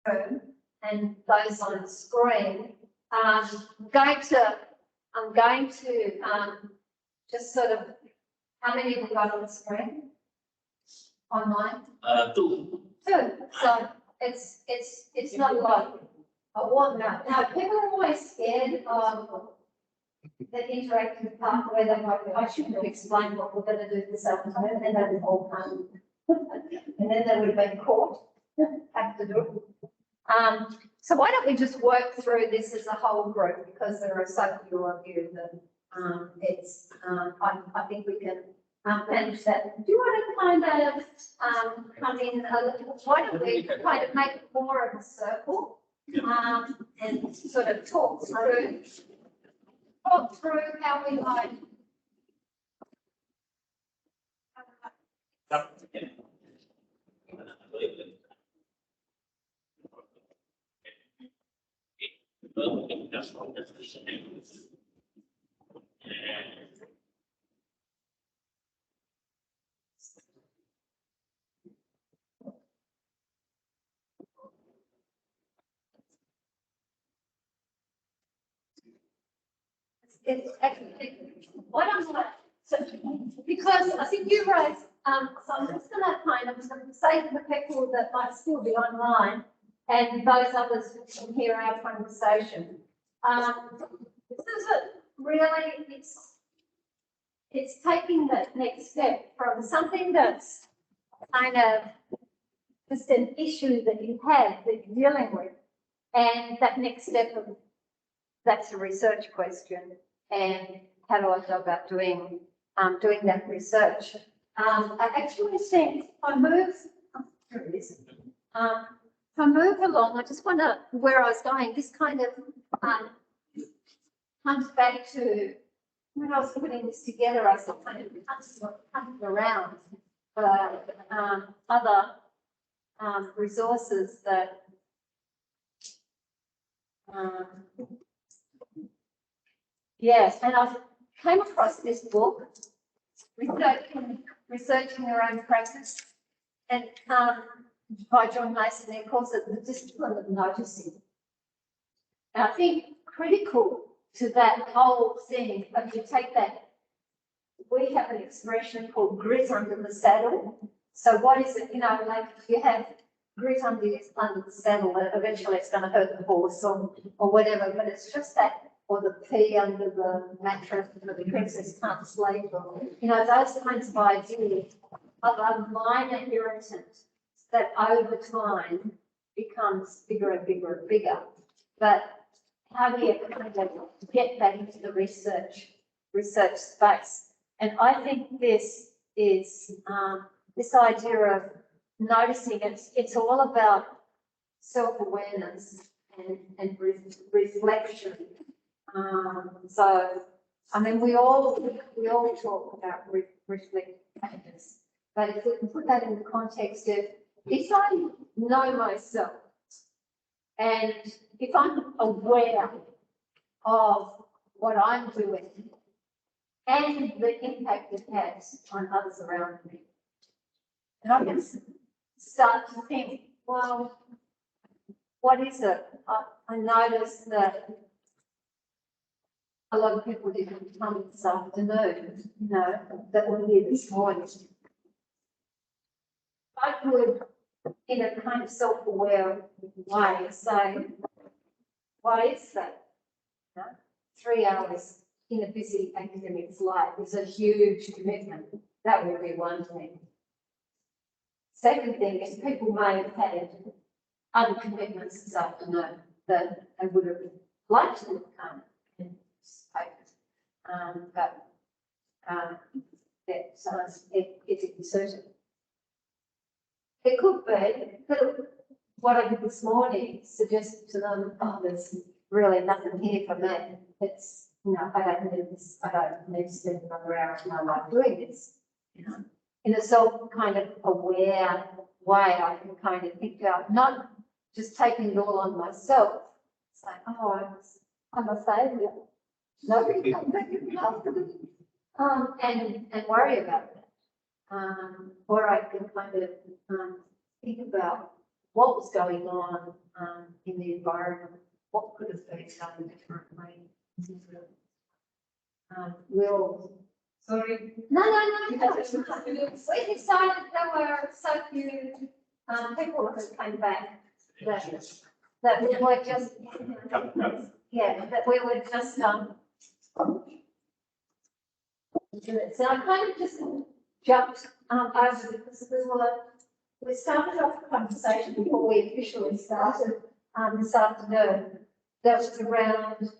room and those on screen. I'm going to just sort of, how many have we got on the screen? Online? Two. Two. So it's not a lot. I want that. Now, people are always scared of the interactive part where they might, I shouldn't have explained what we're going to do this afternoon, and then they would all come. And then they would have been caught, have to do it. So why don't we just work through this as a whole group, because there are so few of you that I think we can manage that. Do you want to kind of come in a little, why don't we kind of make it more of a circle and sort of talk through how we might. It's actually, what I'm like, so, because I think you raised, so I'm just going to kind of say to the people that might still be online and those others who can hear our conversation. This is really, it's taking that next step from something that's kind of just an issue that you have that you're dealing with, and that next step of that's a research question. And how do I go about doing that research? I actually think I move along. I just want to where I was going. This kind of comes back to when I was putting this together. I was kind of hunting around for other resources that. Yes, and I came across this book, Researching Your Own Practice, and by John Mason. He calls it The Discipline of Noticing. And I think critical to that whole thing, if you take that, we have an expression called grit under the saddle. So what is it, like if you have grit under the saddle, eventually it's going to hurt the horse or whatever, but it's just that, or the pea under the mattress, or the princess can't sleep, or, those kinds of ideas of a minor irritant that over time becomes bigger and bigger and bigger. But how do you kind of get that into the research space? And I think this is this idea of noticing. It's all about self-awareness and reflection. So, I mean, we all talk about reflectors, but if we can put that in the context of, if I know myself and if I'm aware of what I'm doing and the impact it has on others around me, and I can start to think, well, what is it? I notice that a lot of people didn't come this afternoon, that were here this morning. I could, in a kind of self-aware way, say, why is that? 3 hours in a busy academic's life is a huge commitment. That would be one thing. Second thing is people may have had other commitments this afternoon that they would have liked to have come. But it's uncertain. It could be, but what I did this morning suggested to them, there's really nothing here for me. It's, I don't need this, I don't need to spend another hour of my life doing this. In a self kind of aware way, I can kind of think about not just taking it all on myself, saying, I'm a failure. Nobody can make it after me. And worry about that. Or I can kind of think about what was going on in the environment, what could have been done differently. We'll. Sorry. No. We decided there were so few people who came back that we were just, that we were just, so I kind of just jumped over because we started off the conversation before we officially started this afternoon. That was around,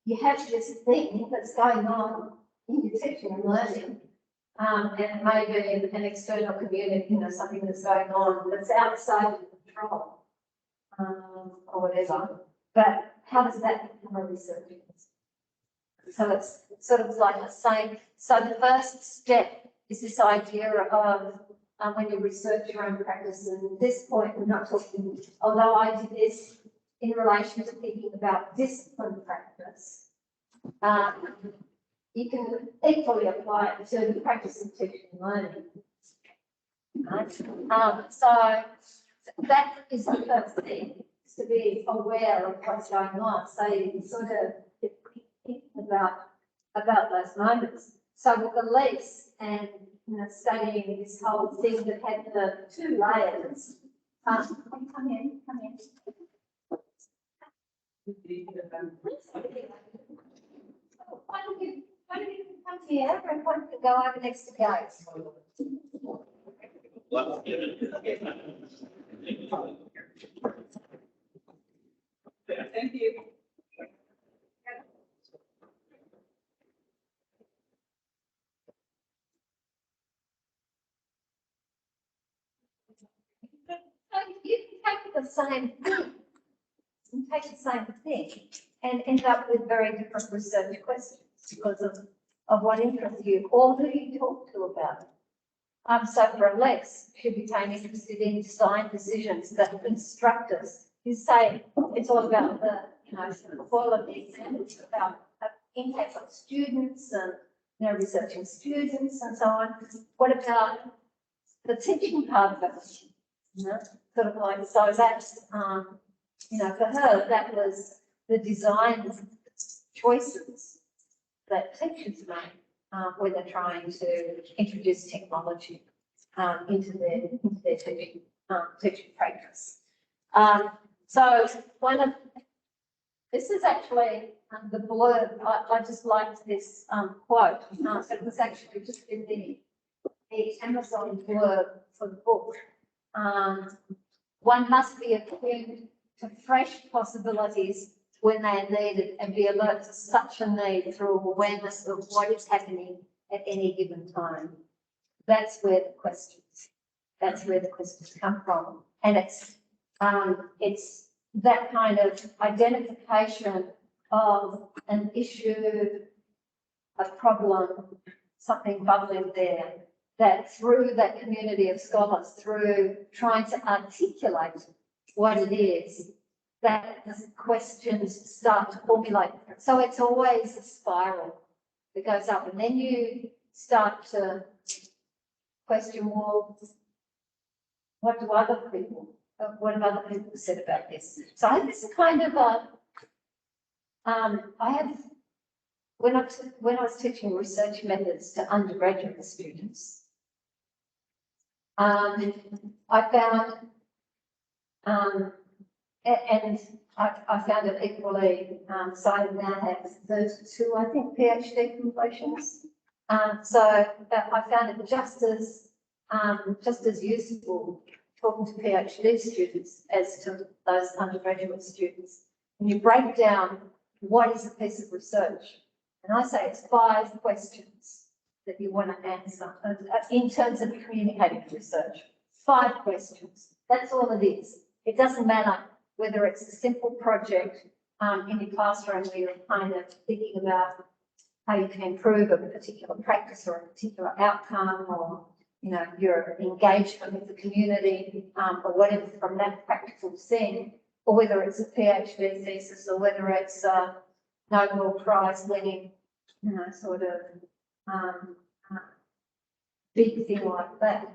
you have this thing that's going on in your teaching and learning, and maybe an external community, something that's going on that's outside your control, or whatever. But how does that become a research? So it's sort of like the same. So the first step is this idea of when you research your own practice, and at this point we're not talking, although I did this in relation to thinking about discipline practice, you can equally apply it to the practice of teaching and learning. Right? So that is the first thing, is to be aware of what's going on. So you can sort of think about those moments. So with the lease and studying this whole thing that had the two layers. Come in. Why don't you come here and why don't you go over next to Gates? Thank you. So you can take the same thing, and end up with very different research questions because of what interests you or who you talk to about it. So for a lex, she became interested in design decisions that instruct us. You say it's all about the, all of the examples about impact on students and, researching students and so on. What about the teaching part of it? Sort of like, so that's, for her, that was the design choices that teachers make when they're trying to introduce technology into their teaching practice. So this is actually the blurb. I just liked this quote. It was actually just in the Amazon blurb for the book. One must be attuned to fresh possibilities when they are needed and be alert to such a need through awareness of what is happening at any given time. That's where the questions come from. And it's that kind of identification of an issue, a problem, something bubbling there, that through that community of scholars, through trying to articulate what it is, that the questions start to formulate. So it's always a spiral that goes up, and then you start to question, well, what have other people said about this? So I have this kind of when I was teaching research methods to undergraduate students, I found, and I found it equally, so I now have 32, I think, PhD completions. So I found it just as useful talking to PhD students as to those undergraduate students. And you break down what is a piece of research. And I say it's 5 questions that you want to answer in terms of communicating research. 5 questions. That's all it is. It doesn't matter whether it's a simple project in your classroom where you're kind of thinking about how you can improve a particular practice or a particular outcome, or your engagement with the community, or whatever from that practical thing, or whether it's a PhD thesis, or whether it's a Nobel Prize winning, sort of big thing like that.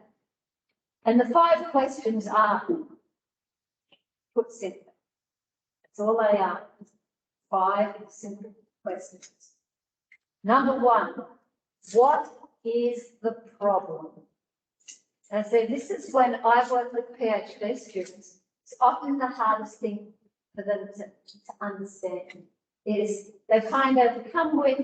And the 5 questions are, put simply, that's all they are, 5 simple questions. Number 1, what is the problem? And I said, this is when I work with PhD students, it's often the hardest thing for them to understand is they kind of come with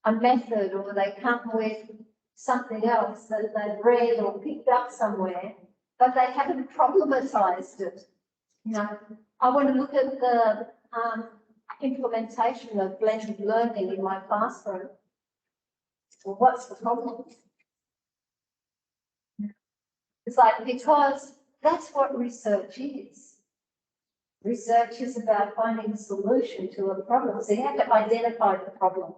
a method or they come with something else that they've read or picked up somewhere, but they haven't problematized it. You know, I want to look at the implementation of blended learning in my classroom. Well, what's the problem? It's like, because that's what research is. Research is about finding a solution to a problem. So you have to identify the problem.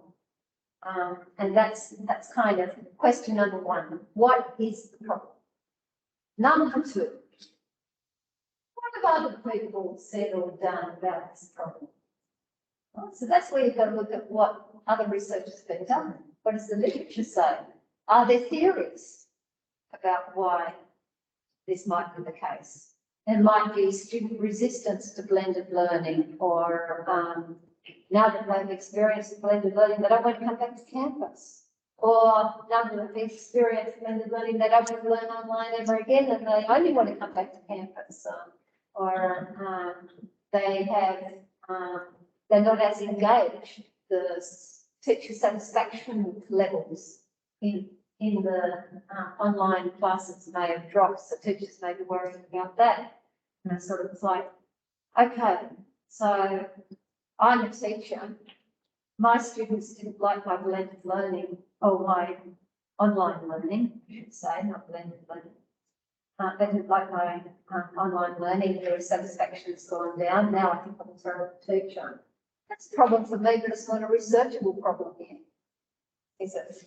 And that's kind of question number 1. What is the problem? Number 2, what have other people said or done about this problem? Well, so that's where you've got to look at what other research has been done. What does the literature say? Are there theories about why this might be the case? There might be student resistance to blended learning, or now that they've experienced blended learning, they don't want to come back to campus. Or now that they've experienced blended learning, they don't want to learn online ever again, and they only want to come back to campus. Or they have, they're not as engaged. The teacher satisfaction levels in the online classes may have dropped, so teachers may be worried about that. And it's sort of like, okay, so I'm a teacher. My students didn't like my blended learning, or my online learning, I should say, not blended learning. They didn't like my online learning. Their satisfaction's gone down. Now I think I'm a terrible teacher. That's a problem for me, but it's not a researchable problem here, is it?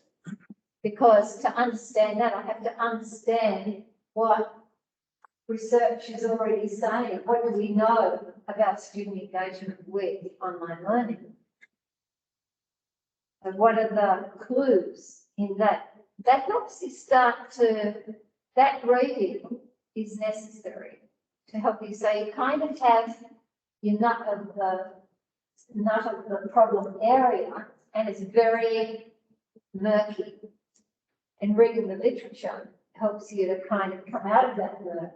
Because to understand that, I have to understand what research is already saying. What do we know about student engagement with online learning? And what are the clues in that? That helps you start to, that reading is necessary to help you. So you kind of have your nut of the problem area, and it's very murky. And reading the literature helps you to kind of come out of that murk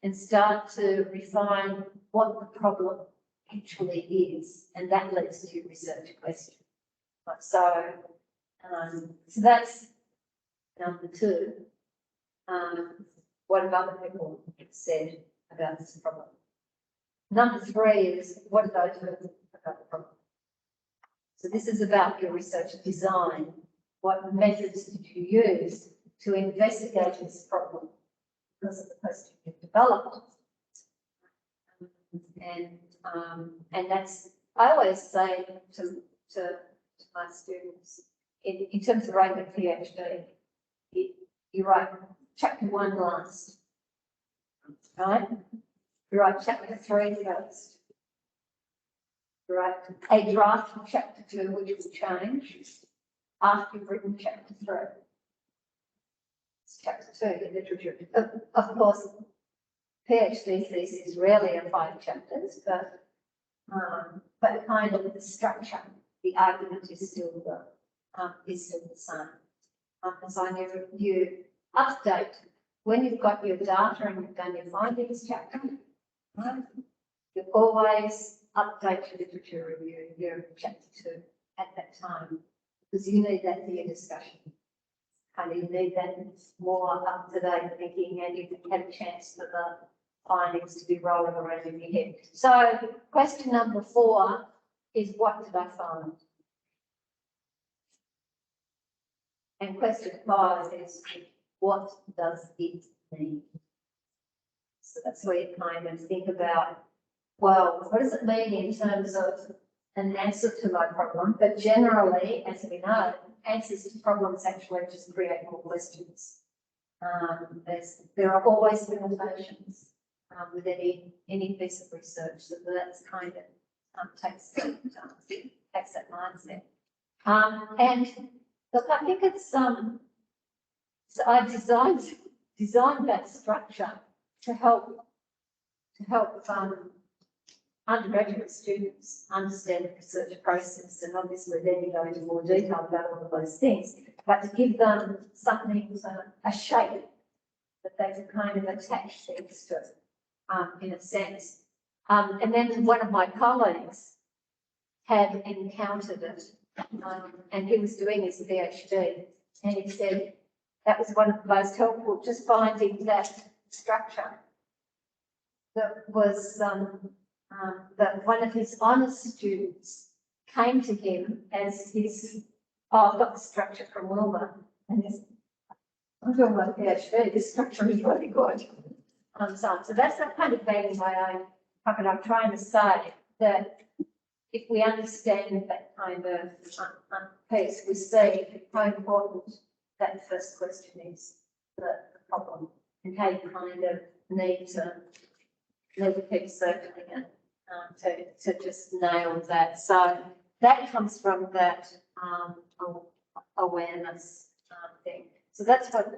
and start to refine what the problem actually is, and that leads to your research question. So that's number 2. What have other people said about this problem? Number 3 is, what did I do about the problem? So this is about your research design. What methods did you use to investigate this problem because of the question you've developed? And that's, I always say to my students, in terms of writing a PhD, you write chapter 1 last, right? You write chapter 3 first. You write a draft of chapter 2, which will change after you've written chapter 3. It's chapter 2 in literature. Of course, PhD thesis rarely are 5 chapters, but kind of the structure, the argument is still the same. So you update when you've got your data and you've done your findings chapter, right? You always update your literature review, your chapter 2 at that time, because you need that for your discussion. Kind of, you need that more up-to-date thinking, and you've had a chance for the findings to be rolling around in your head. So question number 4 is, what did I find? And question 5 is, what does it mean? So that's where you kind of think about, well, what does it mean in terms of an answer to my problem? But generally, as we know, answers to problems actually just create more questions. There are always limitations with any piece of research, so that's kind of takes that mindset. And look, I think it's so I've designed designed that structure to help undergraduate students understand the research process, and obviously then you go into more detail about all of those things, but to give them something, a shape that they can kind of attach things to, in a sense. And then one of my colleagues had encountered it, and he was doing his PhD, and he said that was one of the most helpful, just finding that structure that was that one of his honours students came to him as his, oh, I've got the structure from Wilma, and this, I'm doing my PhD, this structure is really good. So that's not kind of banging my own pocket. I'm trying to say that if we understand that kind of piece, we see how important that first question is, the problem, and how you kind of need to keep circling it to just nail that. So that comes from that awareness thing. So that's what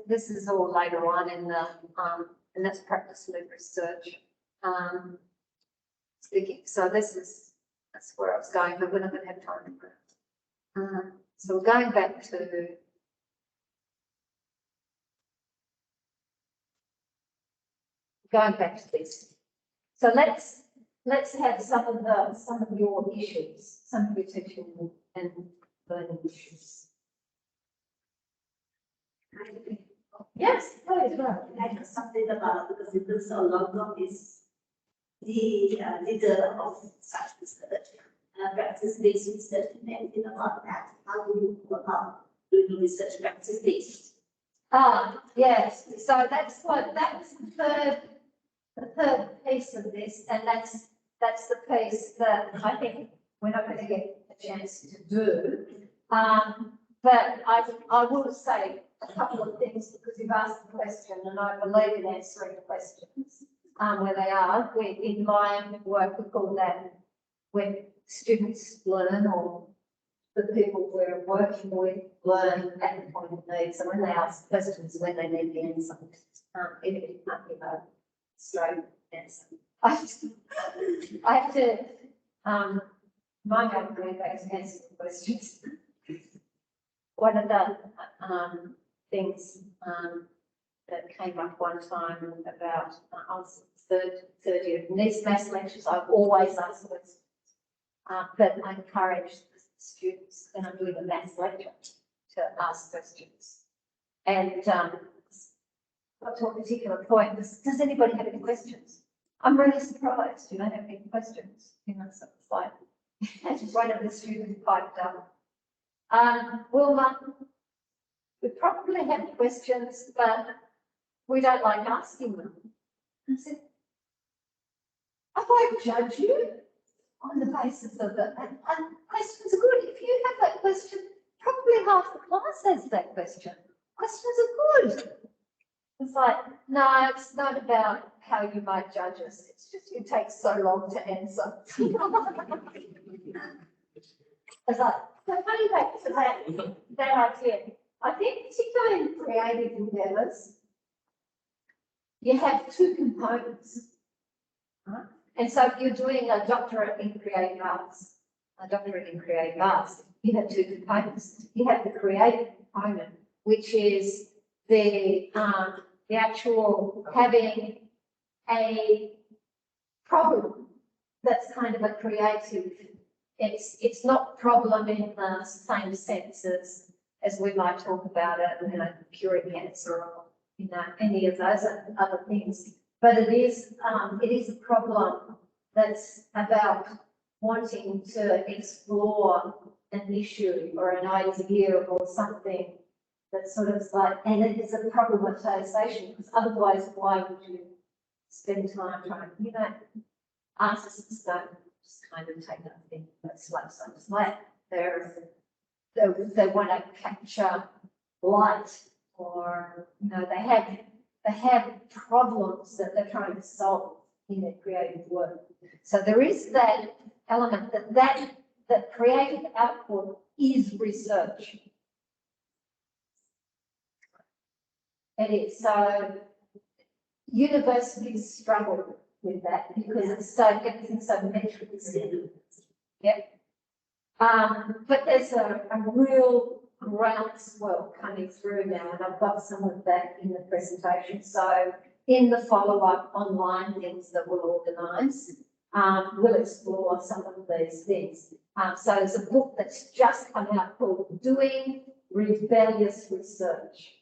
this is all later on in the and that's practice loop research. Speaking. So that's where I was going, but we're not going to have time for it. So we're going back to this. So let's have some of your issues, some of your teaching and learning issues. Yes, please. Like something about, because it looks a lot of is the leader of such research, practice-based research, and anything about that. How do you go about doing research practice-based? Yes. So that was the third piece of this, and that's the piece that I think we're not going to get a chance to do. But I will say a couple of things because you've asked the question, and I believe in answering the questions where they are. In my work, we call that when students learn, or the people we're working with learn at the point of need. So when they ask questions, when they need the answer, it can't be a straight answer. I have to mind my brain back to answer the questions. One of the things that came up one time about I was third year in these maths lectures, I've always asked questions, but I encourage the students when I'm doing a maths lecture to ask questions. And got to a particular point, does anybody have any questions? I'm really surprised you don't have any questions. So it's like one of the students piped up. Wilma, we probably have questions, but we don't like asking them. I said, I won't judge you on the basis of it. And questions are good. If you have that question, probably half the class has that question. Questions are good. It's like, no, it's not about how you might judge us. It's just it takes so long to answer. It's like, so coming back to that idea, I think particularly in creative endeavours, you have two components. Right? And so if you're doing a doctorate in creative arts, you have two components. You have the creative component, which is the actual having a problem that's kind of a creative. It's not problem in the same sense as we might talk about it, curing cancer or any of those other things. But it is a problem that's about wanting to explore an issue or an idea or something that's sort of like, and it is a problematization, because otherwise why would you spend time trying, artists don't just kind of take that thing that slaps on flat. They want to capture light, or they have problems that they're trying to solve in their creative work. So there is that element that creative output is research. It is. So universities struggle with that because it's so, everything's so metrically standard. Yep. But there's a real groundswell coming through now, and I've got some of that in the presentation. So in the follow-up online things that we'll organise, we'll explore some of these things. So there's a book that's just come out called Doing Rebellious Research.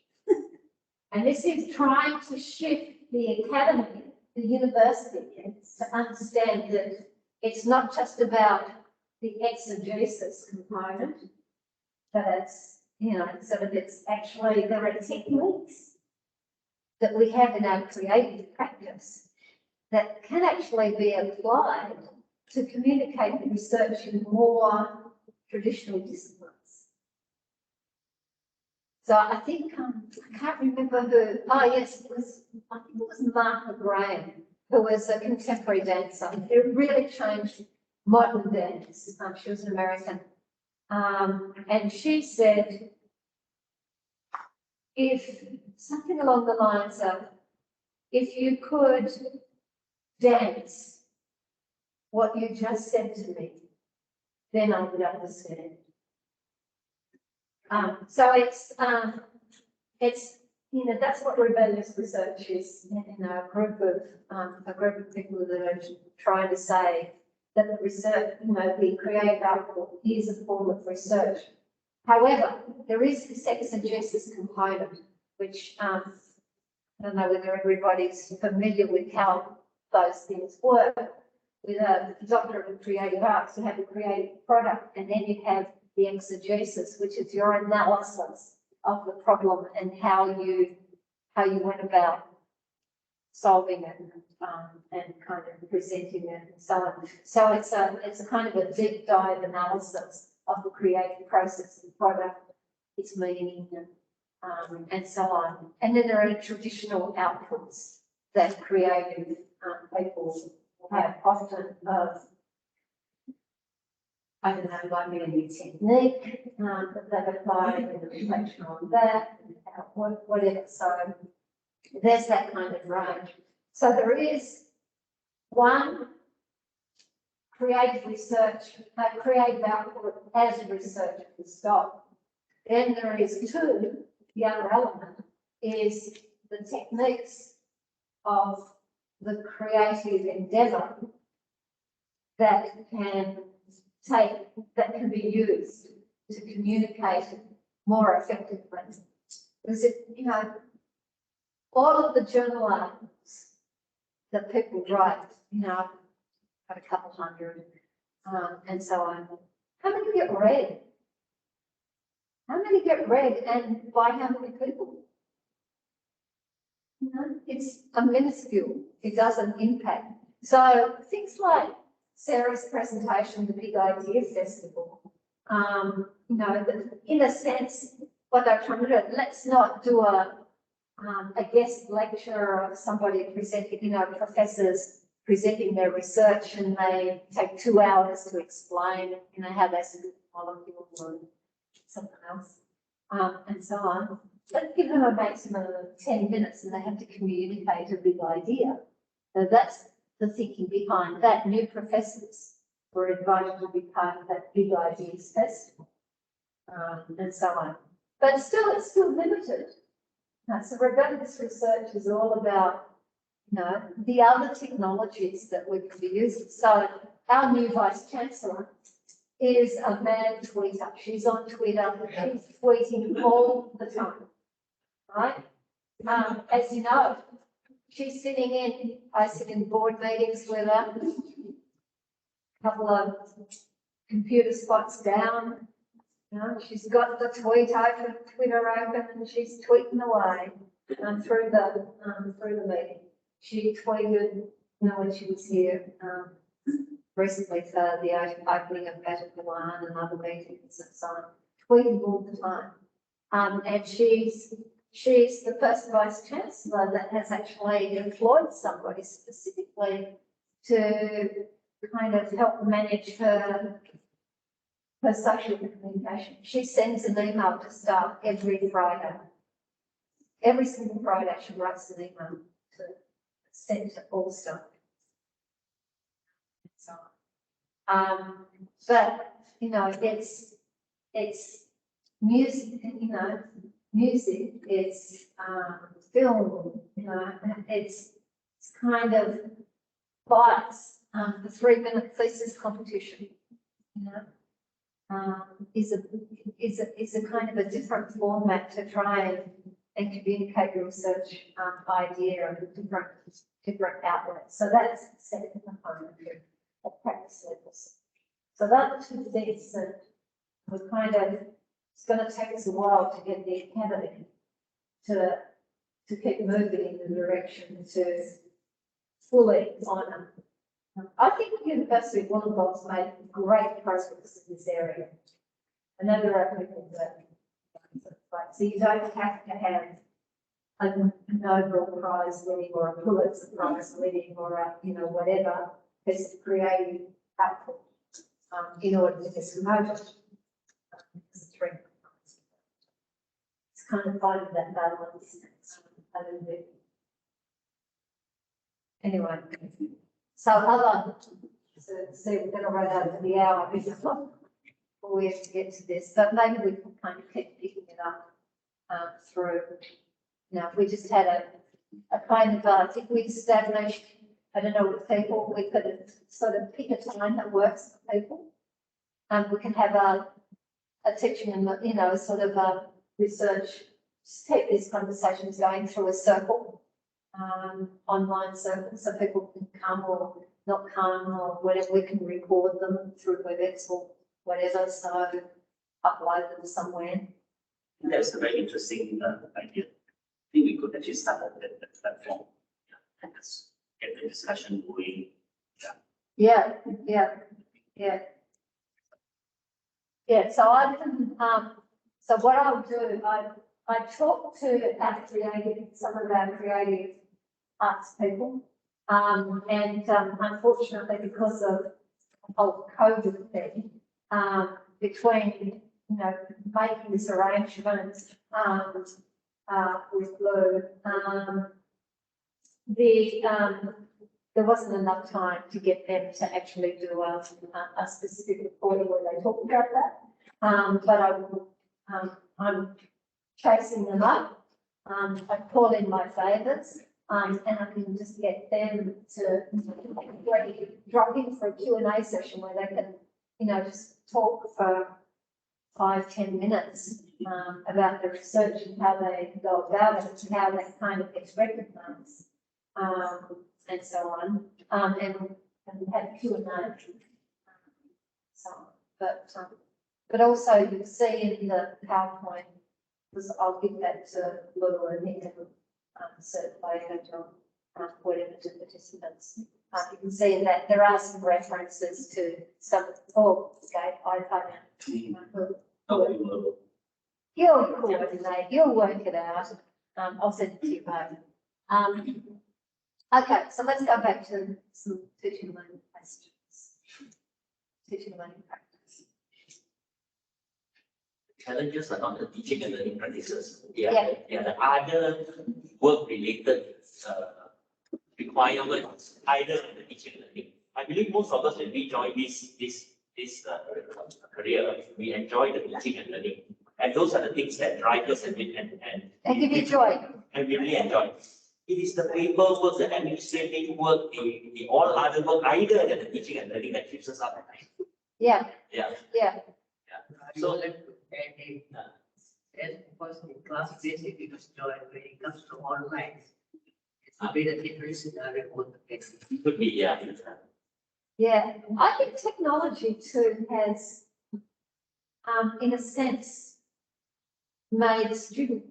And this is trying to shift the academy, the university, to understand that it's not just about the exegesis component, but it's, you know, so that it's actually, there are techniques that we have in our creative practice that can actually be applied to communicate the research in more traditional disciplines. So I think, I can't remember who, oh yes, it was, I think it was Martha Graham, who was a contemporary dancer. It really changed modern dance. She was an American. And she said, if something along the lines of, if you could dance what you just said to me, then I would understand. So it's, you know, that's what rebellious research is, you know, a group of people that are trying to say that the research, you know, the creative output is a form of research. However, there is this exegesis component, which I don't know whether everybody's familiar with how those things work. With a doctorate in creative arts, you have a creative product, and then you have the exegesis, which is your analysis of the problem and how you went about solving it and kind of presenting it and so on. So it's a kind of a deep dive analysis of the creative process and product, its meaning and so on. And then there are traditional outputs that creative people have often of, I don't know, might be a new technique that they've applied and reflection on that, whatever. So there's that kind of range. So there is one creative research, creative output as research to stop. Then there is two, the other element is the techniques of the creative endeavour that can be used to communicate more effectively. Because you know, all of the journal articles that people write, you know, got a couple hundred, and so on. How many get read? How many get read, and by how many people? You know, it's a minuscule. It doesn't impact. So things like Sarah's presentation, the Big Idea Festival, you know, in a sense, what they're trying to do, let's not do a guest lecture of somebody presenting, you know, professors presenting their research, and they take 2 hours to explain, you know, how they study molecules or something else, and so on. Let's give them a maximum of 10 minutes and they have to communicate a big idea. So that's the thinking behind that. New professors were invited to be part of that Big Ideas Festival, and so on. But still, it's still limited. So rebellious research is all about, you know, the other technologies that we can be using. So our new Vice Chancellor is a mad tweeter. She's on Twitter. She's tweeting all the time, right? As you know, she's sitting in, I sit in board meetings with her, a couple of computer spots down. You know, she's got the Twitter open, and she's tweeting away through the meeting. She tweeted, you know, when she was here recently for the opening of Vatican I and other meetings and so on, tweeting all the time. And she's the first Vice Chancellor that has actually employed somebody specifically to kind of help manage her social communication. She sends an email to staff every Friday. every single Friday she writes an email to send to all staff. So, but, you know, it's music, you know, music, it's, film, you know, it's kind of bites, the 3-minute thesis competition, you know, is a kind of a different format to try and communicate your research, idea and different outlets. So that's the second component of practice levels. So that's two things that we're kind of, it's going to take us a while to get the academy to keep moving in the direction to fully honour. I think the University of Wollongong's made great progress in this area. I know there are people that, so you don't have to have a Nobel Prize winning or a Pulitzer Prize winning or a, you know, whatever piece of creative output in order to get promoted. It's kind of finding that balance a little bit. Anyway, so we're going to run out of the hour before we have to get to this, but maybe we can kind of keep picking it up through. Now, if we just had a kind of, if we established, I don't know, with people, we could sort of pick a time that works for people. We can have a teaching and, you know, sort of a research, just keep these conversations going through a circle, online circle, so people can come or not come or whatever. We can record them through WebEx or whatever, so upload them somewhere. That's a very interesting idea. I think we could actually start on that platform, and just get the discussion going. Yeah. So I can, so what I'll do, I talk to some of our creative arts people, and unfortunately because of the whole COVID thing, between, you know, making this arrangement with Blue, there wasn't enough time to get them to actually do a specific recording where they talk about that. But I will, I'm chasing them up. I call in my favours, and I can just get them to drop in for a Q&A session where they can, you know, just talk for 5-10 minutes about the research and how they go about it and how that kind of gets recognised. And so on, and have Q&A. So, but also you'll see in the PowerPoint, because I'll give that to Lou and he can certify it on whatever to participants. You can see in that there are some references to some, You'll coordinate, you'll work it out. I'll send it to you both. Okay, so let's go back to some teaching and learning questions. Teaching and learning practice. Challenges are not the teaching and learning practices. The other work-related requirements, either in the teaching and learning. I believe most of us, when we join this career, we enjoy the teaching and learning, and those are the things that drive us and give you joy. And we really enjoy. It is the paperwork, the administrative work, the all other work, either than the teaching and learning that keeps us up at night. Yeah. So, as person in class basic, you just join when it comes to online. It's a bit of difference in the report. It could be, yeah. Yeah, I think technology too has, in a sense, made student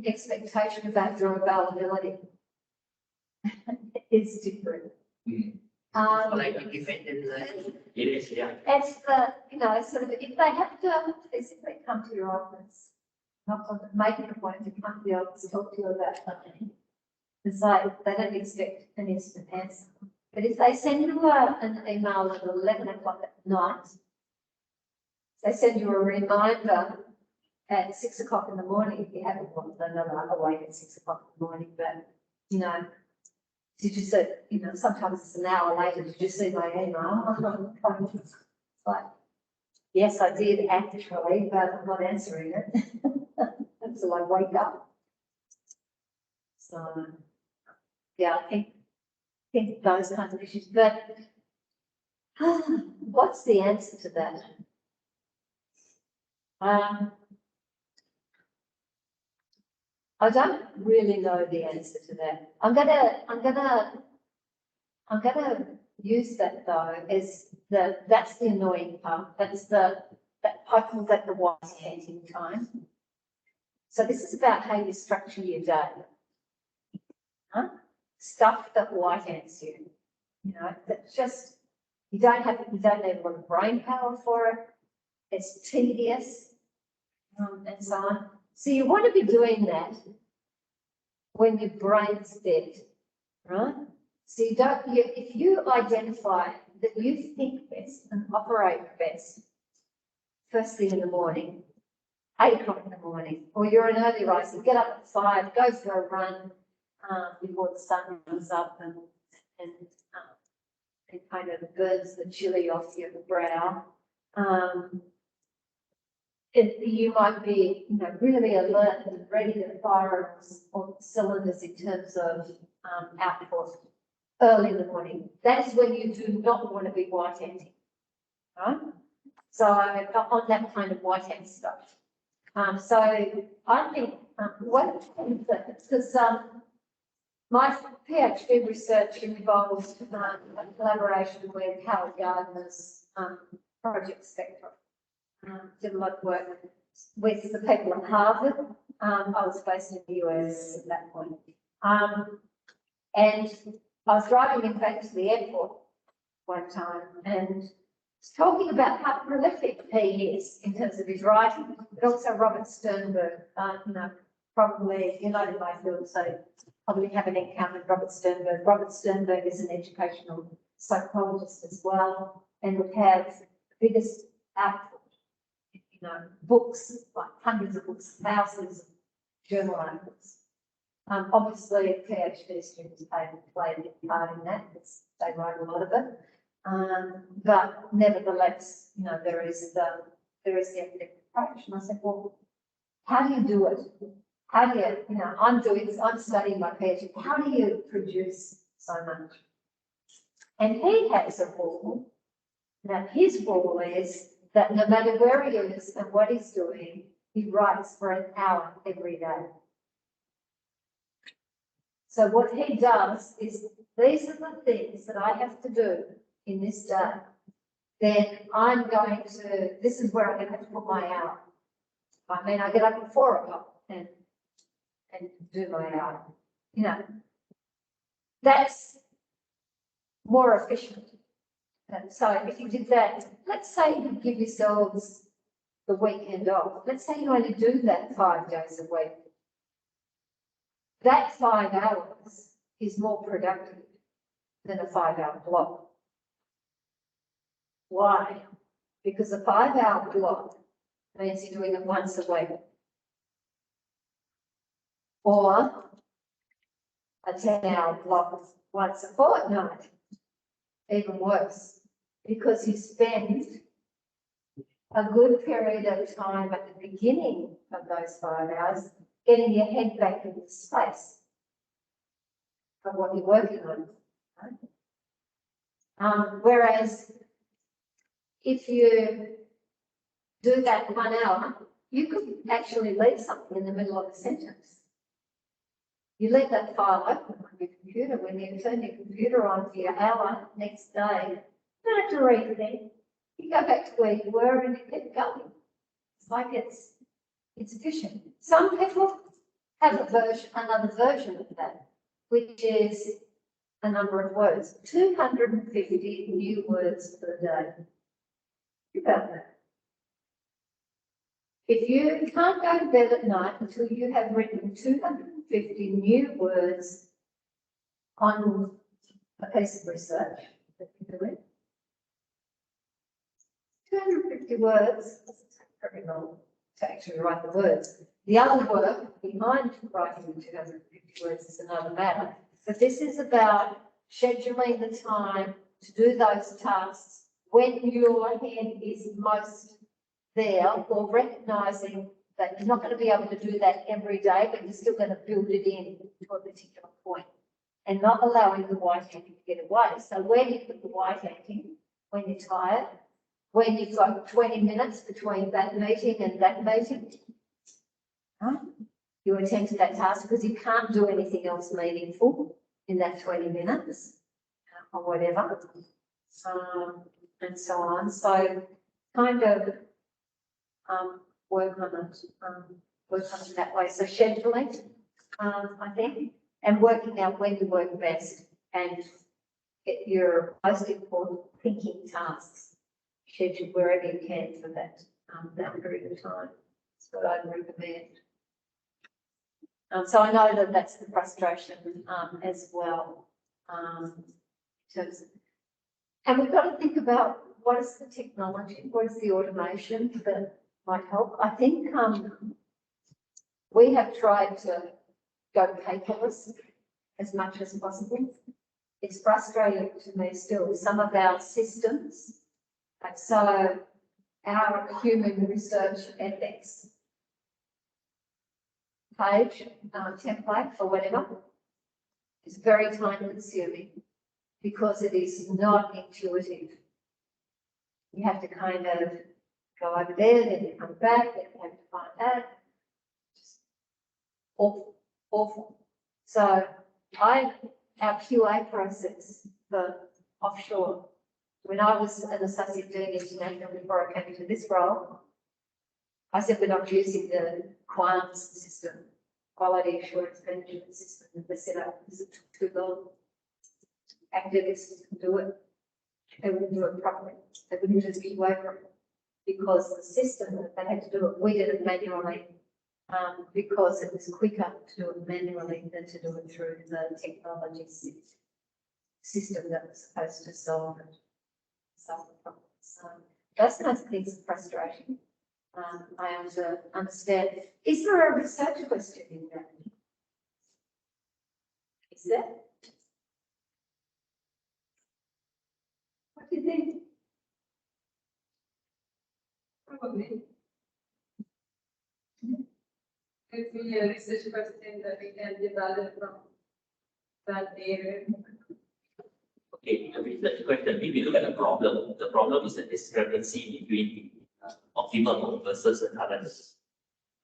expectation about your availability is different. Like independent learning. It is, yeah. It's the, you know, sort of, if they have to physically come to your office, make an appointment to come to the office, talk to you about something, it's like they don't expect an instant answer. But if they send you an email at 11 o'clock at night, they send you a reminder at 6 o'clock in the morning, if you haven't got another awake at 6 o'clock in the morning, but, you know, did you see, you know, sometimes it's an hour later, did you see my email? It's like, yes, I did actually, but I'm not answering it until I wake up. So, yeah, I think those kinds of issues, but what's the answer to that? I don't really know the answer to that. I'm gonna use that though as that's the annoying part. That I call that the white handing time. So this is about how you structure your day. Huh? Stuff that white hands you. You know, that's just you don't need a lot of brain power for it. It's tedious, and so on. So you want to be doing that when your brain's dead, right? So if you identify that you think best and operate best first thing in the morning, 8 o'clock in the morning, or you're an early riser, get up at 5, go for a run before the sun comes up and it kind of burns the chili off your brow. You might be, you know, really alert and ready to fire on cylinders in terms of output early in the morning. That is when you do not want to be white-handing, right? So I'm on that kind of white-hand stuff. So I think because my PhD research involves a collaboration with Howard Gardner's Project Spectrum. Did a lot of work with the people at Harvard. I was based in the US at that point. And I was driving in fact to the airport one time and talking about how prolific he is in terms of his writing, but also Robert Sternberg, you know, probably, you know, my field, so probably haven't encountered Robert Sternberg. Robert Sternberg is an educational psychologist as well, and would have the biggest output, you know, books, like hundreds of books, thousands of journal articles. Obviously, PhD students played a part in that, because they write a lot of it. But nevertheless, you know, there is the academic approach. And I said, well, how do you do it? How do you know, I'm studying my PhD. How do you produce so much? And he has a rule. Now, his rule is that no matter where he is and what he's doing, he writes for an hour every day. So what he does is, these are the things that I have to do in this day. Then I'm going to, this is where I'm going to have to put my hour. I mean, I get up at 4 o'clock and do my hour. You know, that's more efficient. And so if you did that, let's say you give yourselves the weekend off. Let's say you only do that 5 days a week. That 5 hours is more productive than a 5-hour block. Why? Because a 5-hour block means you're doing it once a week. Or a 10-hour block once a fortnight. Even worse, because you spend a good period of time at the beginning of those 5 hours getting your head back into space of what you're working on. Right? Whereas if you do that 1 hour, you could actually leave something in the middle of a sentence. You leave that file open on your computer. When you turn your computer on for your hour next day, you don't have to read anything. You go back to where you were and you keep going. It's like it's efficient. Some people have another version of that, which is a number of words. 250 new words per day. Think about that. If you can't go to bed at night until you have written 250 new words on a piece of research that you're doing, 250 words, that's very long. to actually write the words. The other work behind writing the 250 words is another matter. But this is about scheduling the time to do those tasks when your head is most there, or recognising that you're not going to be able to do that every day, but you're still going to build it in to a particular point, and not allowing the white thinking to get away. So where do you put the white thinking? When you're tired, when you've got 20 minutes between that meeting and that meeting, you attend to that task because you can't do anything else meaningful in that 20 minutes or whatever, and so on. So kind of work on it that way. So scheduling, I think, and working out when you work best and get your most important thinking tasks scheduled wherever you can for that, that period of time. That's what I'd recommend. So I know that that's the frustration as well. In terms of, and we've got to think about what is the technology, what is the automation that might help. I think we have tried to go paperless as much as possible. It's frustrating to me still, some of our systems, like so our human research ethics page, template or whatever, is very time consuming because it is not intuitive. You have to kind of go over there, then you come back, then you have to find that. Just awful, awful. So our QA process for offshore, when I was an associate dean international before I came into this role, I said we're not using the QAMS system, quality assurance management system that they set up because it took too long. Academics can do it. They wouldn't do it properly. They wouldn't just be away from it because the system that they had to do it, we did it manually because it was quicker to do it manually than to do it through the technology system that was supposed to solve it. Solve the problem. So those kinds of things are frustrating. I understand. Is there a research question in that? Is there? What do you think? Probably. If we research question that we can develop from that area. Okay, the research question, if we look at the problem is the discrepancy between optimal versus the current.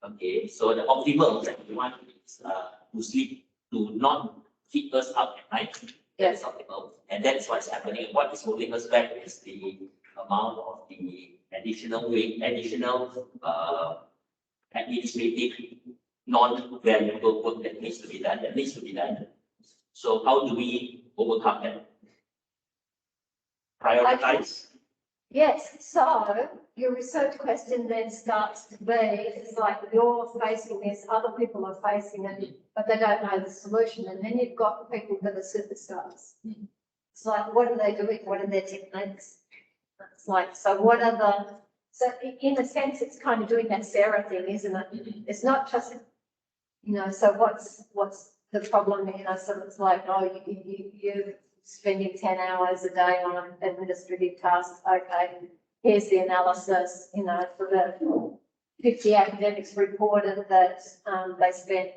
Okay, so the optimal that we want is to sleep, to not keep us up at night. That's optimal. And that's what's happening. What is holding us back is the amount of the additional weight, administrative, non-valuable work that needs to be done. So how do we overcome that? Prioritize. Yes, so your research question then starts to be, it's like you're facing this, other people are facing it, but they don't know the solution. And then you've got people that are superstars. It's like, what are they doing? What are their techniques? It's like, so what are the, so in a sense, it's kind of doing that Sarah thing, isn't it? It's not just, you know, so what's the problem? You know, so it's like, oh, you're spending 10 hours a day on administrative tasks. Okay, here's the analysis, you know, for the 50 academics reported that they spent,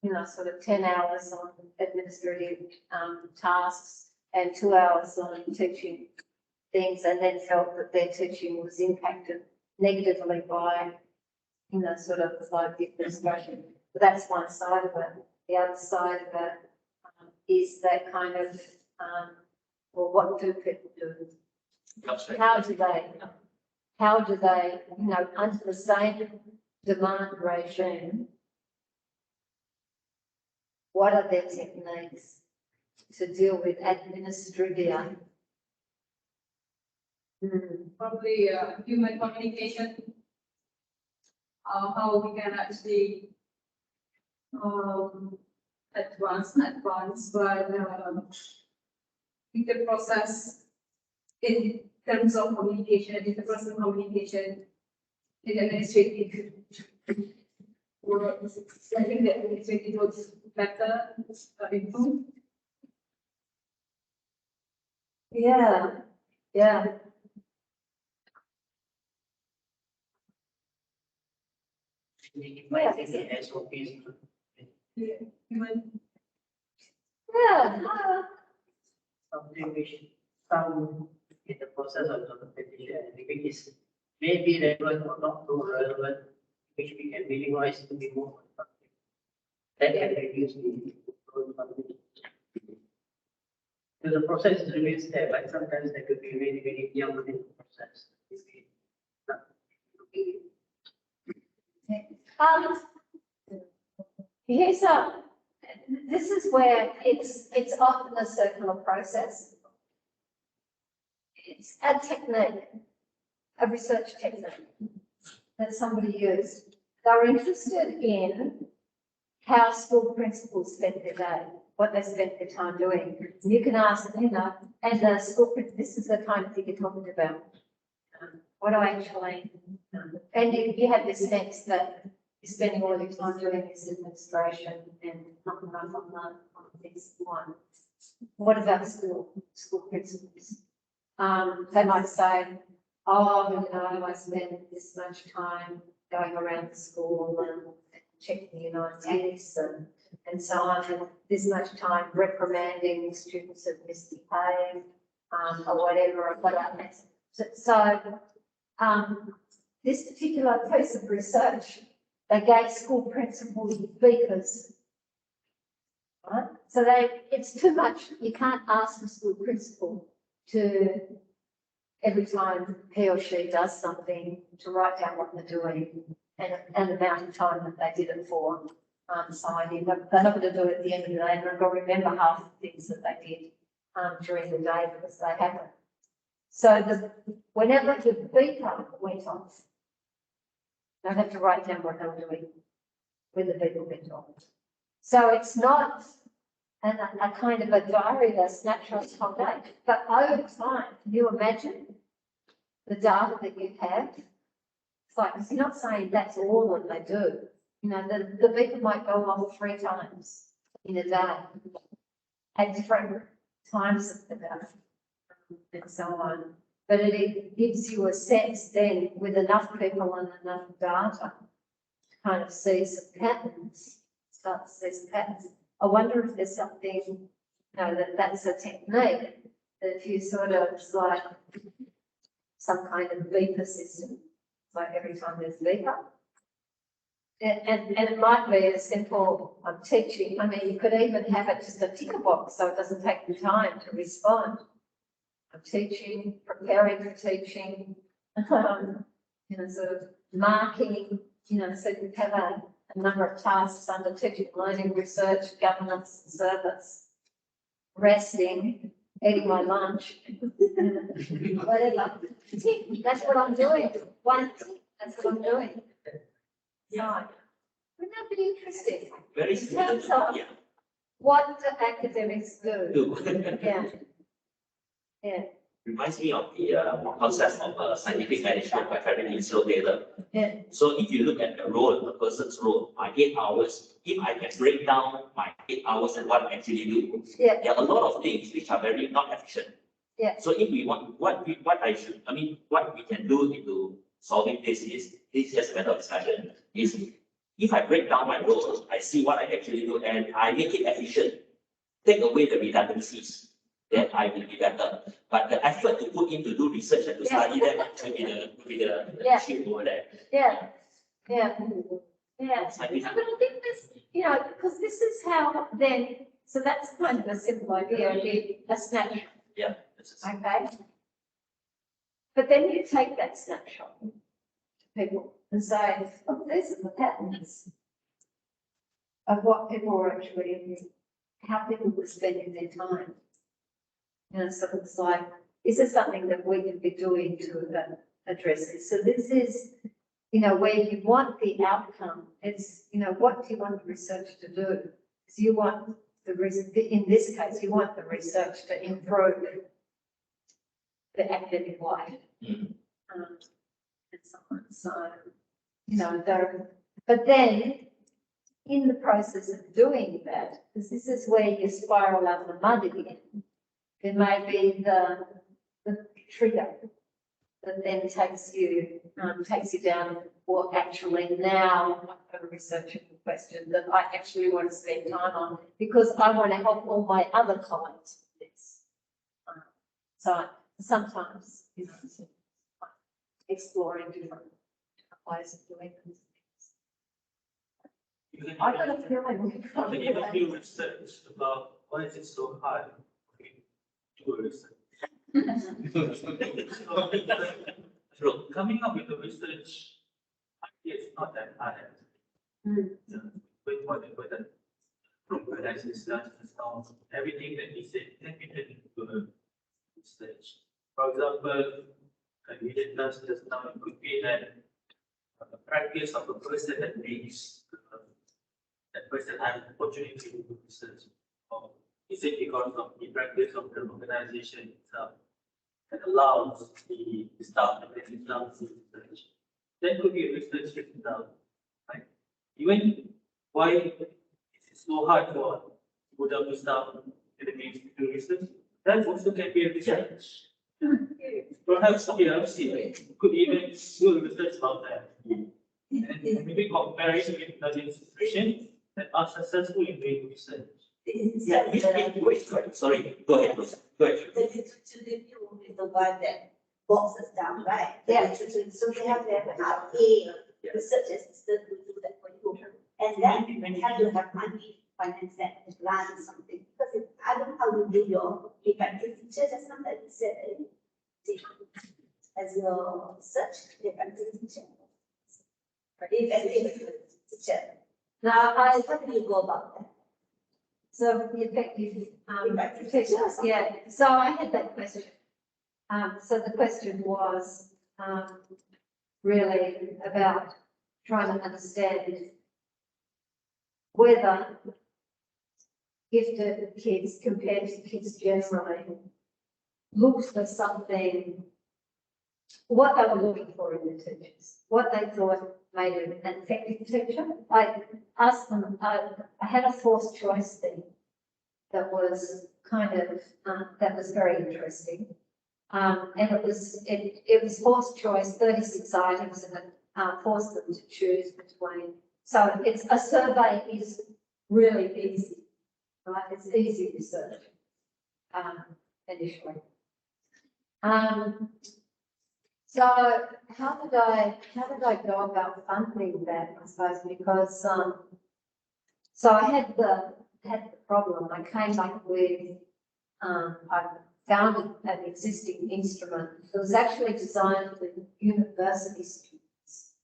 you know, sort of 10 hours on administrative tasks and 2 hours on teaching things, and then felt that their teaching was impacted negatively by, you know, sort of like the administration. But that's one side of it. The other side of it is that kind of, well, what do people do? How do they, you know, under the same demand regime, what are their techniques to deal with administrivia? Probably human communication, how we can actually advance, but the process in terms of communication, interpersonal communication, the administrative. Or I think the administrative was better, improved. Yeah, yeah. It might be the SOPs. Even Yeah, Something which some in the process of documentation, which is maybe relevant or not so relevant, which we can minimize to be more constructive. That can reduce the road funding. So the process remains there, but sometimes there could be really, really young in the process. here's this is where it's often a circular process. It's a technique, a research technique that somebody used. They're interested in how school principals spend their day, what they spend their time doing. You can ask, and the school, this is the kind of thing you're talking about. What do I actually, and you have this sense that you're spending all your time doing this administration and not enough on this one. What about school principals? They might say, oh, I spend this much time going around the school and checking the ITs and so on, and this much time reprimanding students that misbehave, or whatever. So, this particular piece of research, they gave school principals beakers, right? So it's too much. You can't ask the school principal to, every time he or she does something, to write down what they're doing and the amount of time that they did it for. They're not going to do it at the end of the day, and they're going to remember half the things that they did during the day because they haven't. So whenever the beeper went off, they have to write down what they were doing when the beeper went off. So it's not a kind of a diary, a snapshot from day, but over time, can you imagine the data that you have? It's like, you're not saying that's all that they do. The beeper might go off 3 times in a day at different times of the day and so on. But it gives you a sense then, with enough people and enough data, to kind of see some patterns, start to see some patterns. I wonder if there's something, that's a technique that if you sort of, it's like some kind of beeper system, like every time there's a beeper. And it might be as simple, I'm teaching, you could even have it just a ticker box so it doesn't take the time to respond. I'm teaching, preparing for teaching, sort of marking, so you have a number of tasks under teaching, learning, research, governance, service, resting, eating my lunch, whatever. That's what I'm doing. One thing, that's what I'm doing. Yeah. Wouldn't that be interesting? Very In terms similar. of what the academics do. Yeah. Yeah. Reminds me of the concept of scientific management by Frederick Taylor. Yeah. So if you look at the role, a person's role, my 8 hours, if I can break down my 8 hours and what I actually do, Yeah. there are a lot of things which are very not efficient. Yeah. So if we want, what we can do into solving this is just a matter of discussion. Is if I break down my role, I see what I actually do and I make it efficient, take away the redundancies, then I will be better. But the effort to put in to do research and to study them will be the issue over there. Yeah. Yeah. Yeah. But I think this, because this is how then, so that's kind of a simple idea, a snapshot. Yeah. Okay. But then you take that snapshot to people and say, oh, these are the patterns of what people are actually, how people were spending their time. So it's like, is there something that we can be doing to address this? So this is, where you want the outcome. It's, what do you want the research to do? So you want in this case, you want the research to improve the academic life. and so on. So, you know, but then in the process of doing that, because this is where you spiral out the mud again, there may be the trigger that then takes you down, well, actually now I'm researching the question that I actually want to spend time on because I want to help all my other clients with this. So sometimes, you know, exploring different ways of doing things. I got a feeling. You can even do research about why is it so hard to do research. So coming up with the research idea is not that hard. With what the organization does now, everything that he said can be turned into a research. For example, we discussed just now, it could be that a practice of a person that makes that person has opportunity to do research. Or is it because of the practice of the organization itself that allows the staff to make themselves do research? That could be a research result, right? Even why is it so hard for UOW staff to do research? That also can be a research. Perhaps PLC could even do research about that. And maybe comparison with other institutions that are successful in doing research. Yeah, wait, sorry, go ahead, please. Go ahead. The literature review is the one that boxes down, right? Yeah. So they have to have a research assistant to do that for you. And then you have to have money, finance that, plan something. Because I don't know how you do your effective teacher, that's not that you said, as your research, effective teacher. Effective teacher. Now, How do you go about that? so the effective, teachers, yeah, so I had that question. So the question was, really about trying to understand whether gifted kids compared to kids generally looked for something, what they were looking for in the teachers, what they thought made an effective teacher. I asked them, I had a forced choice thing that was kind of, that was very interesting. And it was forced choice, 36 items, and it forced them to choose between. So it's a survey is really easy, right? It's easy research, initially. So how did I go about funding that, I suppose, because, so I had the problem. I came up with, I found an existing instrument that was actually designed for university students.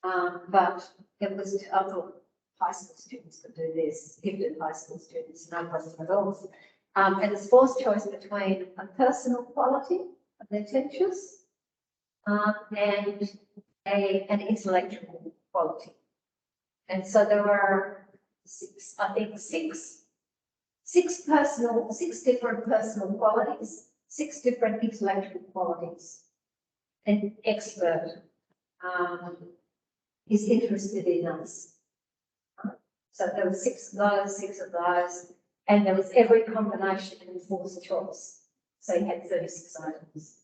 But it was, I thought high school students could do this, gifted high school students, no problem at all. And it's forced choice between a personal quality of their teachers and an intellectual quality. And so there were six different personal qualities, 6 different intellectual qualities. An expert is interested in us. So there were 6 of those, and there was every combination in forced choice. So you had 36 items.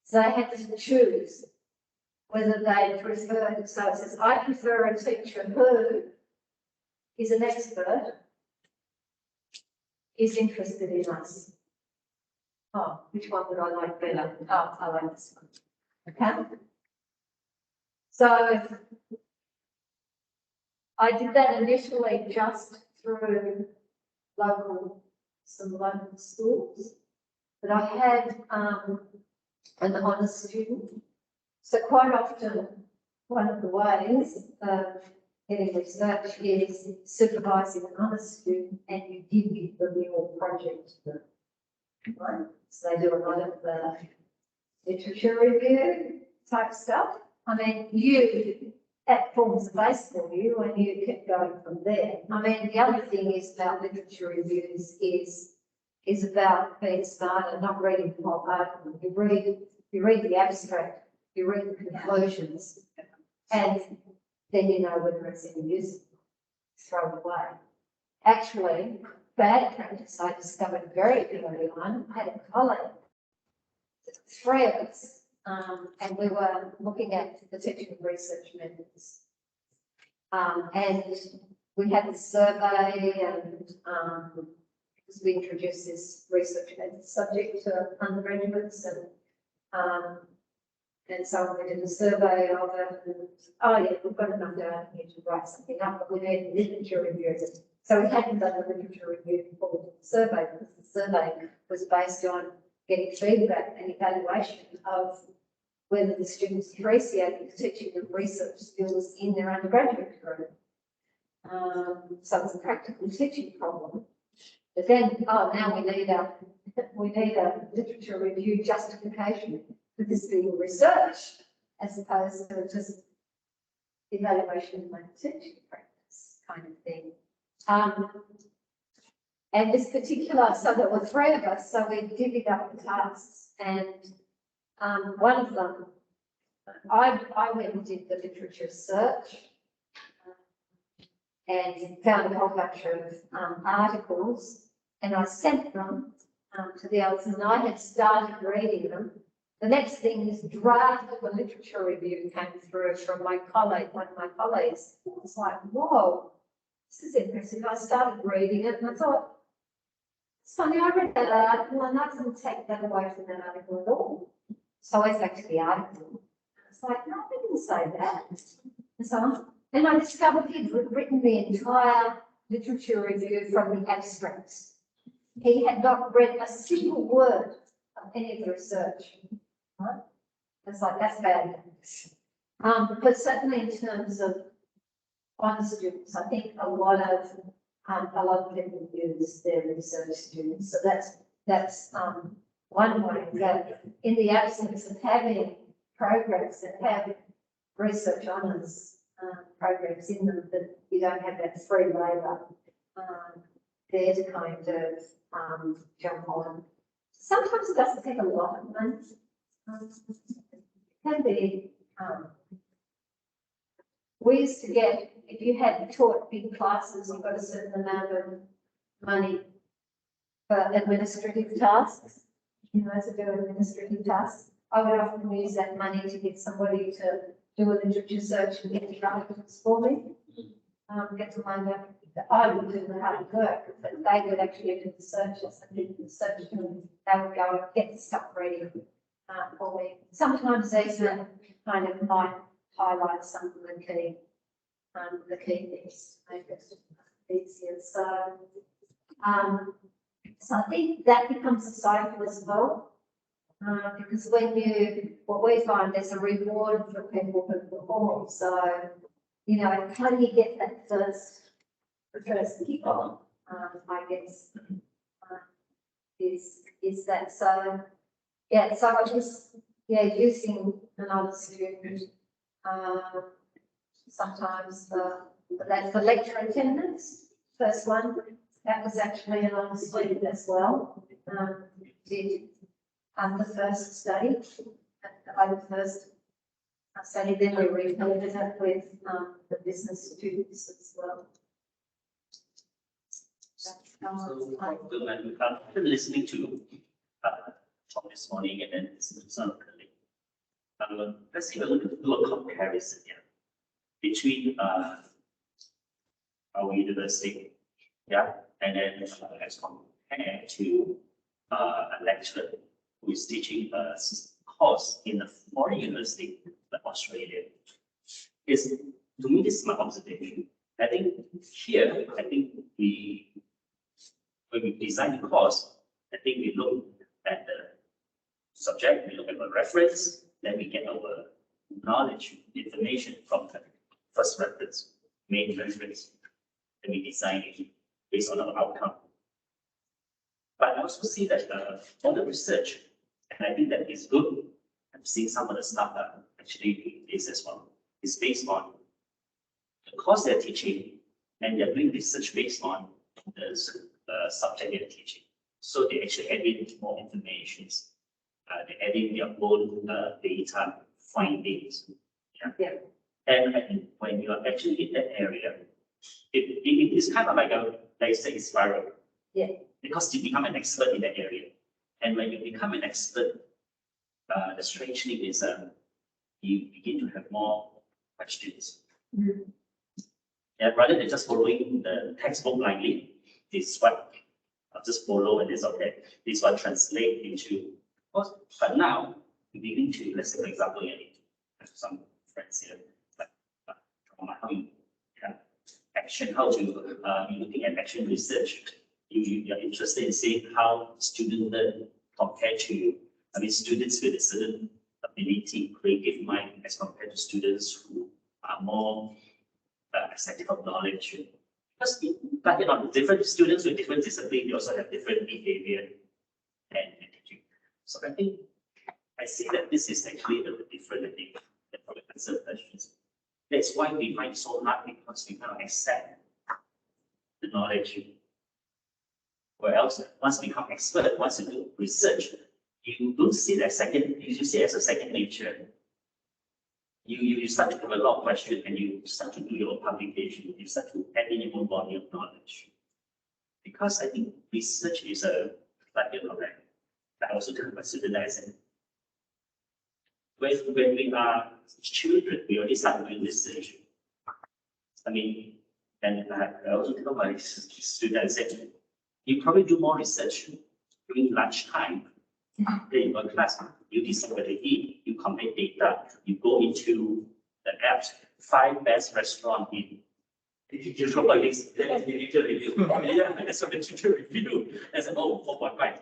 So they had to choose whether they preferred, so it says, I prefer a teacher who is an expert, is interested in us. Oh, which one would I like better? Oh, I like this one. Okay. So I did that initially just through some local schools, but I had an honours student. So quite often, one of the ways of getting research is supervising an honours student, and you give them your project. Right? So they do a lot of the literature review type stuff. I mean, that forms a base for you, and you keep going from there. I mean, the other thing is about literature reviews is about being smart and not reading the whole article. You read the abstract, you read the conclusions, and then you know whether it's any use, throw it away. Actually, bad practice I discovered very early on. I had a colleague, three of us, and we were looking at the teaching and research methods. And we had the survey and because we introduced this research as a subject to undergraduates and so we did a survey of it. And, oh yeah, we've got enough data here to write something up, but we need literature reviews. So we hadn't done the literature review before we did the survey because the survey was based on getting feedback and evaluation of whether the students appreciated the teaching and research skills in their undergraduate degree. So it's a practical teaching problem. But then, now we need a literature review justification for this being research as opposed to just evaluation of my teaching practice kind of thing. And this particular, so there were three of us, so we divvied up the tasks, and one of them, I went and did the literature search and found a whole bunch of articles, and I sent them to the others, and I had started reading them. The next thing is draft of a literature review came through from my colleague, one of my colleagues. It's like, whoa, this is impressive. I started reading it and I thought, it's funny, I read that article and I didn't take that away from that article at all. So I went back to the article. It's like, no, I didn't say that. And so on. And I discovered he'd written the entire literature review from the abstracts. He had not read a single word of any of the research. Right? It's like, that's bad. But certainly in terms of honours students, I think a lot of people use their research students. So that's one way that in the absence of having programs that have research honours programs in them, that you don't have that free labour there to kind of jump on. Sometimes it doesn't take a lot of money. It can be, we used to get, if you had taught big classes, you got a certain amount of money for administrative tasks, you know, to do administrative tasks. I would often use that money to get somebody to do a literature search and get the articles for me. Get to find out that I would do the hard work, but they would actually do the searches and do the search, and they would go and get the stuff ready for me. Sometimes these kind of might highlight some of the key things to make it easier. So I think that becomes a cycle as well. Because what we find there's a reward for people who perform. So, you know, how do you get that first kick on? I guess is that so? Yeah. So I just using another student. Sometimes that's the lecture attendance. First one that was actually an honor student as well. Did the first study, the first study, then we repeated it with the business students as well. I've been listening to talk this morning and then some colleague. Let's see if we can do a comparison here between our university, and then as compared to a lecturer who is teaching a course in a foreign university like Australia. To me, this is my observation. I think here, when we design the course, I think we look at the subject, we look at the reference, then we get our knowledge, information from the first reference, main reference, and we design it based on our outcome. But I also see that all the research, and I think that is good. I'm seeing some of the stuff that actually doing this as well. It's based on the course they're teaching, and they're doing research based on the subject they're teaching. So they actually add in more information. They add in their own data findings. Yeah. And I think when you are actually in that area, it is kind of like like say, a spiral. Yeah. Because you become an expert in that area. And when you become an expert, the strange thing is you begin to have more questions. Mhm. Yeah, rather than just following the textbook blindly, this is what I'll just follow and it's okay. This one translate into, but now you begin to, let's say, for example, you have some friends here, like how you action, how to you're looking at action research. You're interested in seeing how students learn compared to, students with a certain ability, creative mind, as compared to students who are more accepting of knowledge. Because different students with different discipline, they also have different behavior and attitude. So I think I see that this is actually a little different, I think, than from the answer questions. That's why we find it so hard, because we cannot accept the knowledge. Or else, once you become expert, once you do research, you don't see it as you see it as a second nature. You start to have a lot of questions and you start to do your own publication, you start to add in your own body of knowledge. Because I think research is like, I also tell my students that I said, when we are children, we already start doing research. And I also tell my students, I said, you probably do more research during lunchtime than in your class. You decide what to eat, you compare data, you go into the apps, 5 best restaurants in digital review. Yeah, that's what the teacher review. And said, oh, 4.5.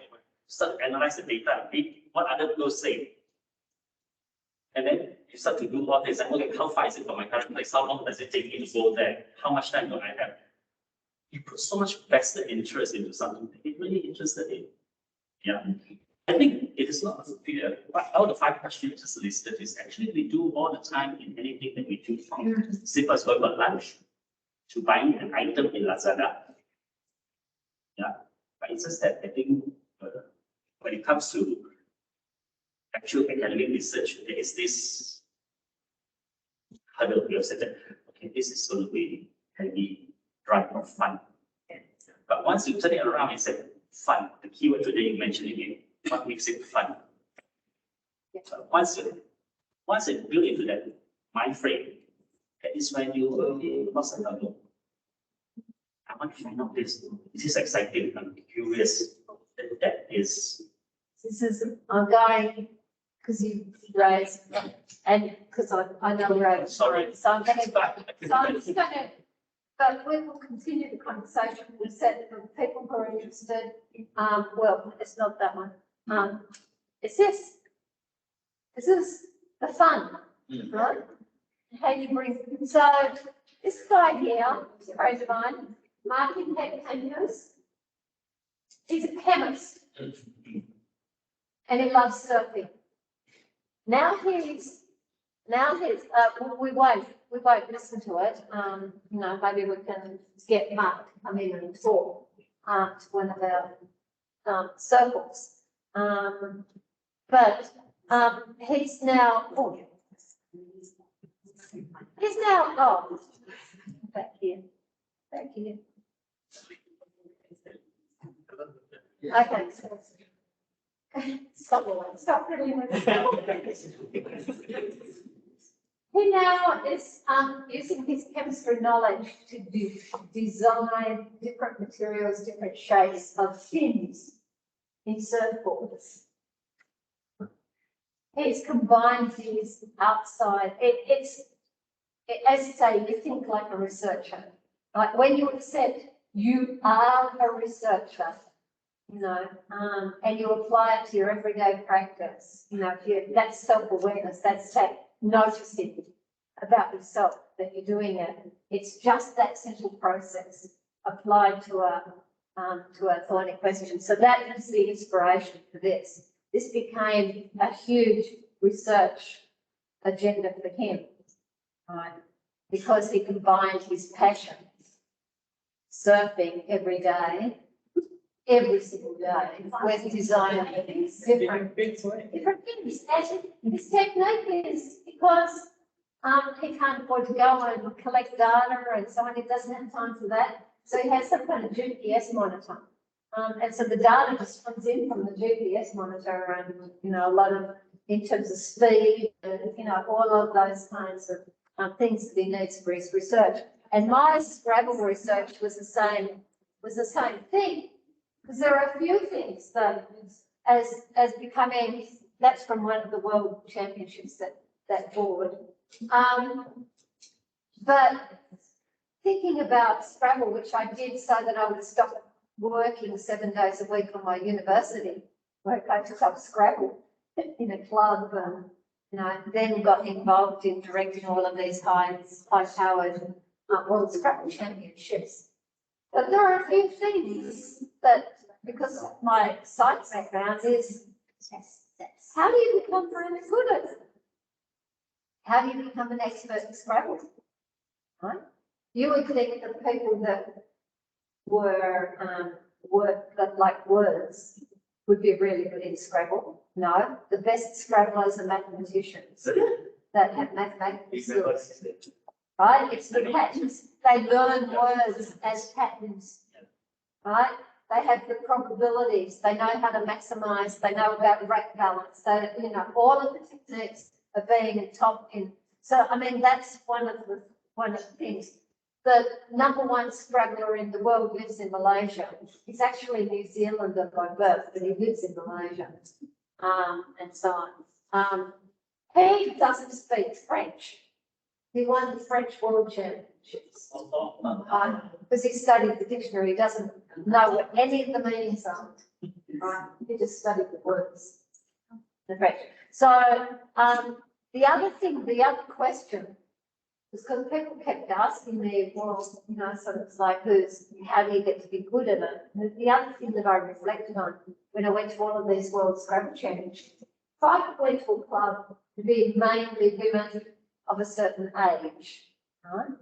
Start to analyze the data, read what other people say. And then you start to do all this, and okay, how far is it from my current place? How long does it take me to go there? How much time do I have? You put so much vested interest into something that you're really interested in. Yeah. I think it is not fear, but all the 5 questions just listed is actually we do all the time in anything that we do, from simple as going for lunch to buying an item in Lazada. Yeah, but it's just that I think when it comes to actual academic research, there is this hurdle. We have said that, okay, this is going to be heavy, dry, or fun. But once you turn it around and say fun, the keyword today you mentioned again, what makes it fun? So once you build into that mind frame, that is when you what's another? I want to find out this. This is exciting. I'm curious. That is. This is a guy, because you raised, and because I know Ray. Sorry. So I'm just gonna, but we will continue the conversation. We said for people who are interested, well, it's not that one. It's this. This is the fun, right? How you bring, so this guy here, a friend of mine, Martin Petcanius, he's a chemist. And he loves surfing. Now he's, we won't listen to it. Maybe we can get Mark to come in and talk to one of our circles. But he's now, back here. Okay. Stop pretending with He now is using his chemistry knowledge to design different materials, different shapes of fins in surfboards. He's combined his outside, as you say, you think like a researcher. Like when you accept you are a researcher, and you apply it to your everyday practice, that's self-awareness, that's that noticing about yourself that you're doing it. It's just that simple process applied to a thorny question. So that is the inspiration for this. This became a huge research agenda for him, right? Because he combined his passion, surfing every day, every single day with design things, different things. And his technique is because he can't afford to go and collect data and so on, he doesn't have time for that. So he has some kind of GPS monitor. And so the data just comes in from the GPS monitor and, you know, a lot of, in terms of speed and, you know, all of those kinds of things that he needs for his research. And my Scrabble research was the same thing. Because there are a few things that as becoming, that's from one of the world championships that board. But thinking about Scrabble, which I did so that I would stop working 7 days a week on my university work, I took up Scrabble in a club and, you know, then got involved in directing all of these high-powered world Scrabble championships. But there are a few things that, because of my science background, is how do you become really good at it? How do you become an expert in Scrabble? Right? You would think that people that that like words would be really good in Scrabble. No, the best Scrabblers are mathematicians that have mathematical skills. Right? It's the patterns. They learn words as patterns. Right? They have the probabilities. They know how to maximize. They know about rate balance. They, you know, all of the techniques of being a top in. So, I mean, that's one of the things. The #1 Scrabbler in the world lives in Malaysia. He's actually a New Zealander by birth, but he lives in Malaysia, and so on. He doesn't speak French. He won the French World Championships because he studied the dictionary. He doesn't know what any of the meanings are. Right? He just studied the words, the French. So the other question. Because people kept asking me, well, you know, sort of like, how do you get to be good at it? And the other thing that I reflected on when I went to all of these World Scrabble Championships, if I went to a club to be mainly women of a certain age, right?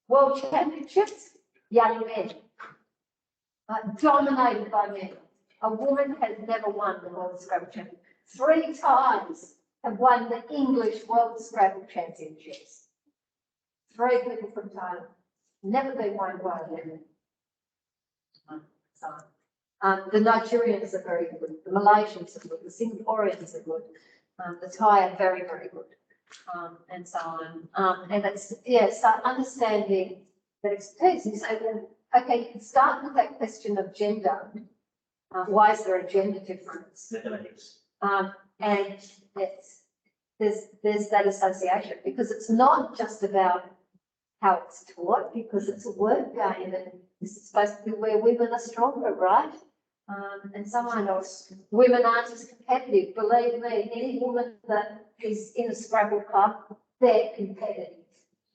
World Championships, young men, dominated by men. A woman has never won the World Scrabble Championship. 3 times have won the English World Scrabble Championships. 3 people from Thailand. Never been won by women. The Nigerians are very good. The Malaysians are good. The Singaporeans are good. The Thai are very, very good. And so on. And it's, yeah, so understanding that expertise. You say, well, okay, you can start with that question of gender. Why is there a gender difference? Mathematics. And there's that association, because it's not just about how it's taught, because it's a word game and this is supposed to be where women are stronger, right? And someone else, women aren't as competitive. Believe me, any woman that is in a Scrabble club, they're competitive.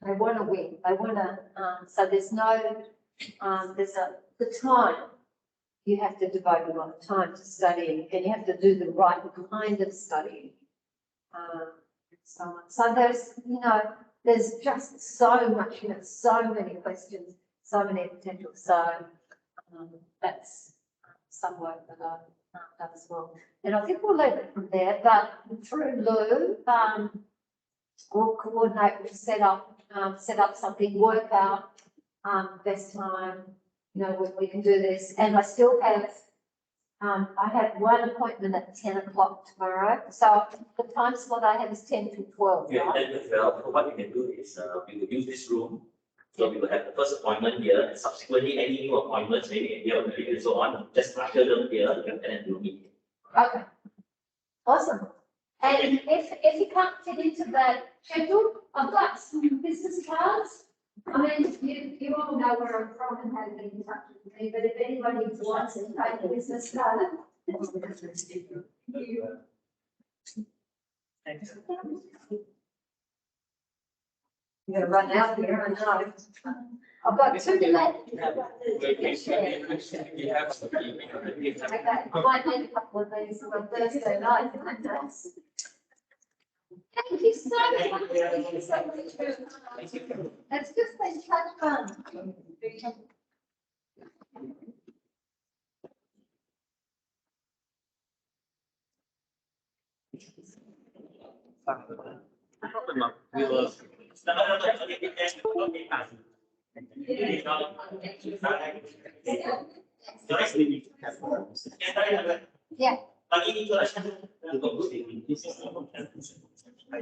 They want to win. They want to, so there's no, the time. You have to devote a lot of time to studying, and you have to do the right kind of studying. So there's, you know, there's just so much, you know, so many questions, so many potentials. So that's some work that I've done as well. And I think we'll leave it from there, but through Lou, we'll coordinate, we'll set up something, work out best time. You know, we can do this, and I still have, I have one appointment at 10 o'clock tomorrow. So the time slot I have is 10 to 12. Yeah, Right? and as well, what we can do is we will use this room. So we will have the first appointment here, and subsequently any new appointments, maybe here and so on, just usher them here, and then we'll meet. Okay. Awesome. And if you can't fit into that schedule, I've got some business cards. I mean, you all know where I'm from and how to get in touch with me, but if anybody wants to take a business card. Thanks. You're gonna run out here, I know. I've got 2 left. Okay, I might need a couple of these on Thursday night. Thank you so much. Thank you so much for your time. It's just been such fun. We will. Yeah. Pagi ini